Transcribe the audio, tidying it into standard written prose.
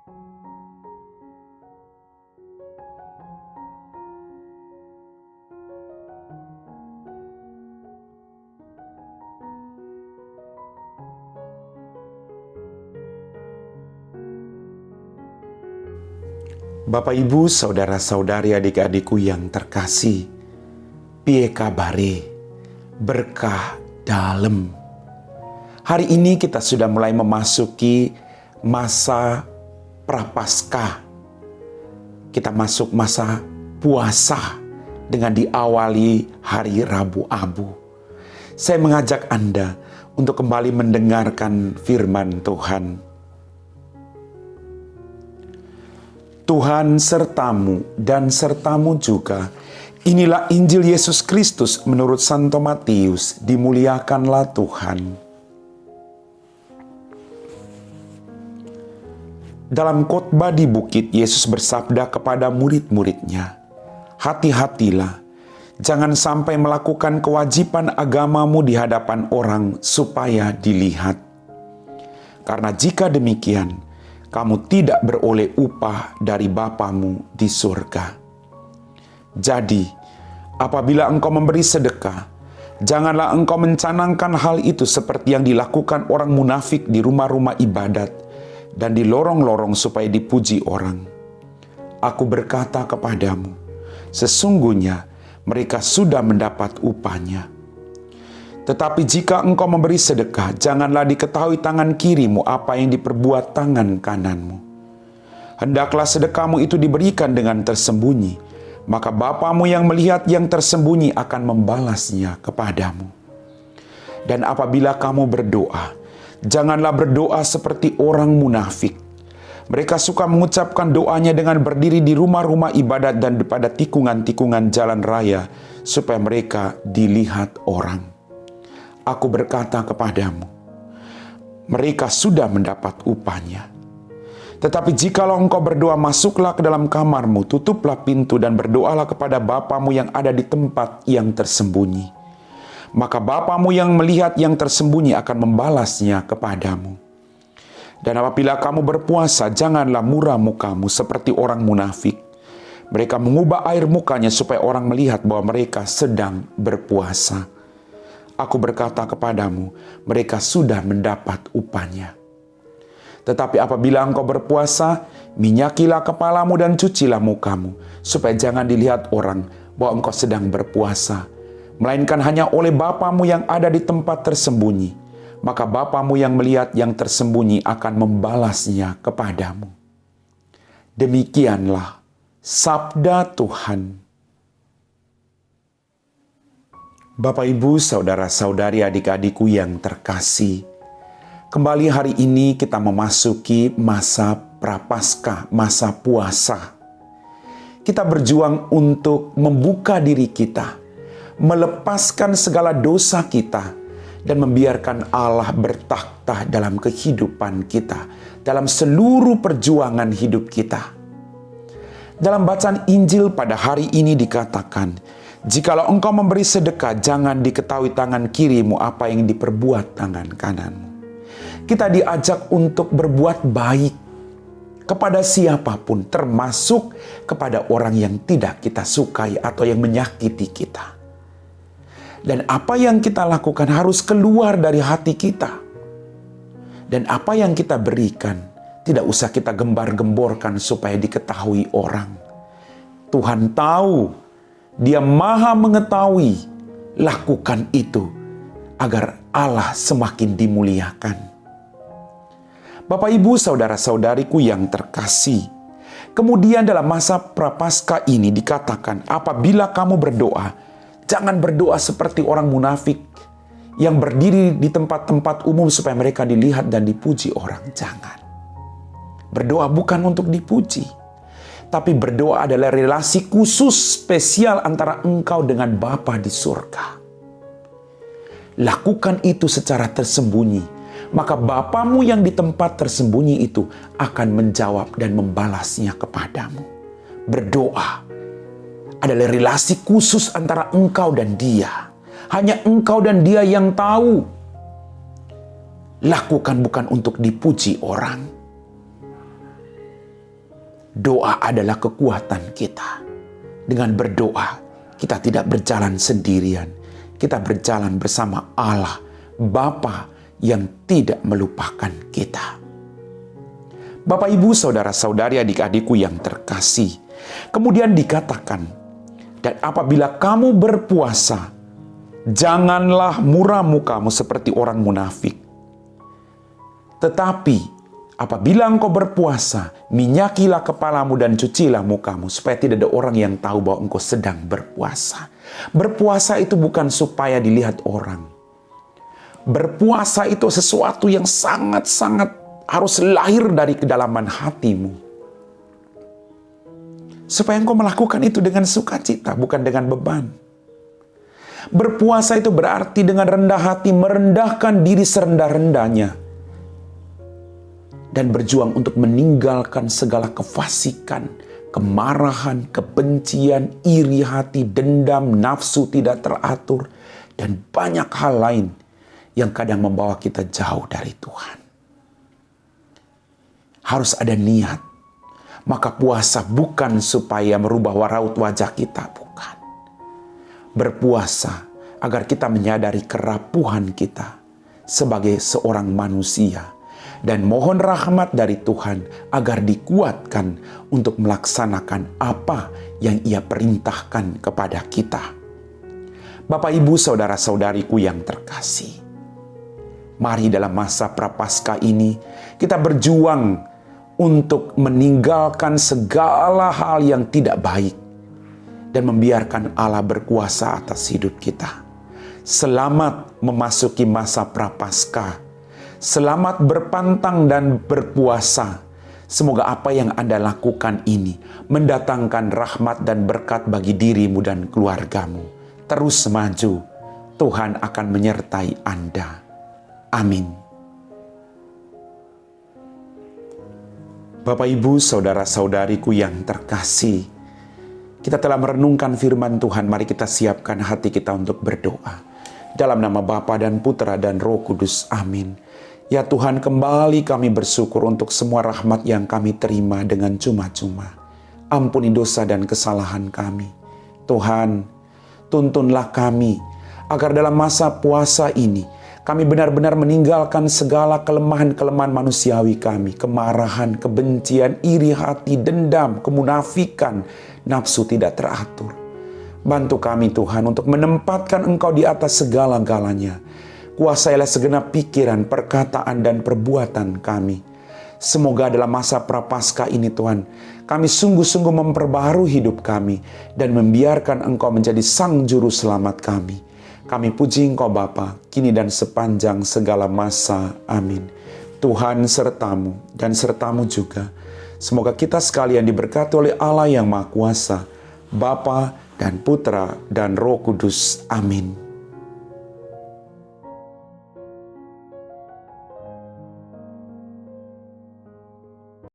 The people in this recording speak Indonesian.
Bapak, Ibu, saudara-saudari, adik-adikku yang terkasih, piye kabare? Berkah dalem. Hari ini kita sudah mulai memasuki masa Prapaskah. Kita masuk masa puasa dengan diawali hari Rabu Abu. Saya mengajak Anda untuk kembali mendengarkan firman Tuhan. Tuhan sertamu dan sertamu juga. Inilah Injil Yesus Kristus menurut Santo Matius. Dimuliakanlah Tuhan. Dalam khotbah di bukit, Yesus bersabda kepada murid-muridnya, "Hati-hatilah, jangan sampai melakukan kewajiban agamamu di hadapan orang supaya dilihat. Karena jika demikian, kamu tidak beroleh upah dari Bapamu di surga. Jadi, apabila engkau memberi sedekah, janganlah engkau mencanangkan hal itu seperti yang dilakukan orang munafik di rumah-rumah ibadat dan di lorong-lorong supaya dipuji orang. Aku berkata kepadamu, sesungguhnya mereka sudah mendapat upahnya. Tetapi jika engkau memberi sedekah, janganlah diketahui tangan kirimu apa yang diperbuat tangan kananmu. Hendaklah sedekahmu itu diberikan dengan tersembunyi, maka Bapamu yang melihat yang tersembunyi akan membalasnya kepadamu. Dan apabila kamu berdoa, janganlah berdoa seperti orang munafik. Mereka suka mengucapkan doanya dengan berdiri di rumah-rumah ibadat dan pada tikungan-tikungan jalan raya, supaya mereka dilihat orang. Aku berkata kepadamu, mereka sudah mendapat upahnya. Tetapi jikalau engkau berdoa, masuklah ke dalam kamarmu, tutuplah pintu dan berdoalah kepada Bapamu yang ada di tempat yang tersembunyi. Maka Bapamu yang melihat yang tersembunyi akan membalasnya kepadamu. Dan apabila kamu berpuasa, janganlah muram mukamu seperti orang munafik. Mereka mengubah air mukanya supaya orang melihat bahwa mereka sedang berpuasa. Aku berkata kepadamu, mereka sudah mendapat upahnya. Tetapi apabila engkau berpuasa, minyakilah kepalamu dan cucilah mukamu, supaya jangan dilihat orang bahwa engkau sedang berpuasa, melainkan hanya oleh Bapamu yang ada di tempat tersembunyi. Maka Bapamu yang melihat yang tersembunyi akan membalasnya kepadamu. Demikianlah sabda Tuhan. Bapak, Ibu, saudara-saudari, adik-adikku yang terkasih, kembali hari ini kita memasuki masa Prapaskah, masa puasa. Kita berjuang untuk membuka diri kita, melepaskan segala dosa kita, dan membiarkan Allah bertakhta dalam kehidupan kita, dalam seluruh perjuangan hidup kita. Dalam bacaan Injil pada hari ini dikatakan, jikalau engkau memberi sedekah, jangan diketahui tangan kirimu apa yang diperbuat tangan kananmu. Kita diajak untuk berbuat baik kepada siapapun, termasuk kepada orang yang tidak kita sukai atau yang menyakiti kita. Dan apa yang kita lakukan harus keluar dari hati kita. Dan apa yang kita berikan, tidak usah kita gembar-gemborkan supaya diketahui orang. Tuhan tahu, Dia Maha mengetahui. Lakukan itu agar Allah semakin dimuliakan. Bapak, Ibu, saudara-saudariku yang terkasih, kemudian dalam masa Prapaskah ini dikatakan, apabila kamu berdoa, jangan berdoa seperti orang munafik yang berdiri di tempat-tempat umum supaya mereka dilihat dan dipuji orang. Jangan. Berdoa bukan untuk dipuji, tapi berdoa adalah relasi khusus spesial antara engkau dengan Bapa di surga. Lakukan itu secara tersembunyi, maka Bapamu yang di tempat tersembunyi itu akan menjawab dan membalasnya kepadamu. Berdoa adalah relasi khusus antara engkau dan Dia. Hanya engkau dan Dia yang tahu. Lakukan bukan untuk dipuji orang. Doa adalah kekuatan kita. Dengan berdoa, kita tidak berjalan sendirian. Kita berjalan bersama Allah, Bapa yang tidak melupakan kita. Bapak, Ibu, saudara-saudari, adik-adikku yang terkasih. Kemudian dikatakan, dan apabila kamu berpuasa, janganlah muram mukamu seperti orang munafik. Tetapi apabila engkau berpuasa, minyakilah kepalamu dan cucilah mukamu, supaya tidak ada orang yang tahu bahwa engkau sedang berpuasa. Berpuasa itu bukan supaya dilihat orang. Berpuasa itu sesuatu yang sangat-sangat harus lahir dari kedalaman hatimu. Supaya engkau melakukan itu dengan sukacita, bukan dengan beban. Berpuasa itu berarti dengan rendah hati merendahkan diri serendah-rendahnya. Dan berjuang untuk meninggalkan segala kefasikan, kemarahan, kebencian, iri hati, dendam, nafsu tidak teratur, dan banyak hal lain yang kadang membawa kita jauh dari Tuhan. Harus ada niat. Maka puasa bukan supaya merubah raut wajah kita, bukan. Berpuasa agar kita menyadari kerapuhan kita sebagai seorang manusia, dan mohon rahmat dari Tuhan agar dikuatkan untuk melaksanakan apa yang Ia perintahkan kepada kita. Bapak, Ibu, saudara-saudariku yang terkasih, mari dalam masa Prapaskah ini kita berjuang untuk meninggalkan segala hal yang tidak baik dan membiarkan Allah berkuasa atas hidup kita. Selamat memasuki masa Prapaskah. Selamat berpantang dan berpuasa. Semoga apa yang Anda lakukan ini mendatangkan rahmat dan berkat bagi dirimu dan keluargamu. Terus maju, Tuhan akan menyertai Anda. Amin. Bapak, Ibu, saudara-saudariku yang terkasih, kita telah merenungkan firman Tuhan. Mari kita siapkan hati kita untuk berdoa. Dalam nama Bapa dan Putra dan Roh Kudus. Amin. Ya Tuhan, kembali kami bersyukur untuk semua rahmat yang kami terima dengan cuma-cuma. Ampuni dosa dan kesalahan kami. Tuhan, tuntunlah kami agar dalam masa puasa ini kami benar-benar meninggalkan segala kelemahan-kelemahan manusiawi kami. Kemarahan, kebencian, iri hati, dendam, kemunafikan, nafsu tidak teratur. Bantu kami Tuhan untuk menempatkan Engkau di atas segala-galanya. Kuasailah segenap pikiran, perkataan, dan perbuatan kami. Semoga dalam masa Prapaskah ini Tuhan, kami sungguh-sungguh memperbaharui hidup kami dan membiarkan Engkau menjadi Sang Juru Selamat kami. Kami puji Engkau Bapa, kini dan sepanjang segala masa. Amin. Tuhan sertamu dan sertamu juga. Semoga kita sekalian diberkati oleh Allah yang Maha Kuasa, Bapa dan Putra dan Roh Kudus. Amin.